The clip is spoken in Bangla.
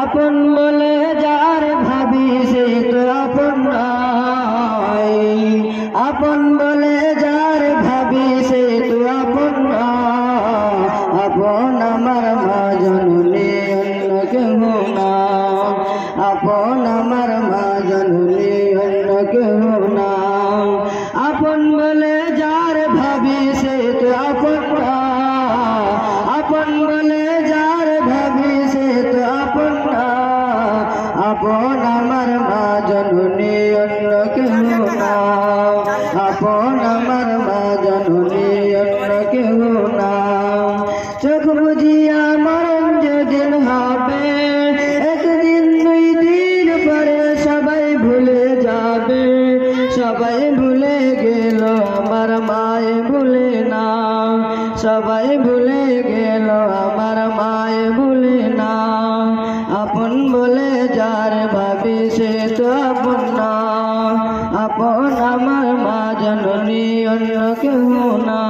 আপন বলে যার ভাবি সে তো আপন নয়, আপন বলে যার ভাবি সে তো আপন নয়। আপন আমার মা জননী অন্য কেহ না, আপন আমার মা জননী অন্য কেহ না। আপন বলে যার ভাবি সে তো আপন নয়, আপন বলে যার ভাবি সে তো আপন নয়। আপন আমার মা জননী অন্য কেহ না, আপন আমার মা জননী অন্য কেহ না। চোখ বুঝিয়া মরণ যেদিন হবে, একদিন দুই দিন পরে সবাই ভুলে যাবে। সবাই ভুলে গেল আমার মায় ভুলে না, সবাই ভুলে গেল আমার মায় ভুলে না। আপন বলে যার ভাবি সে তো আপন না, আপন আমার মা জননী অন্য কেহ না।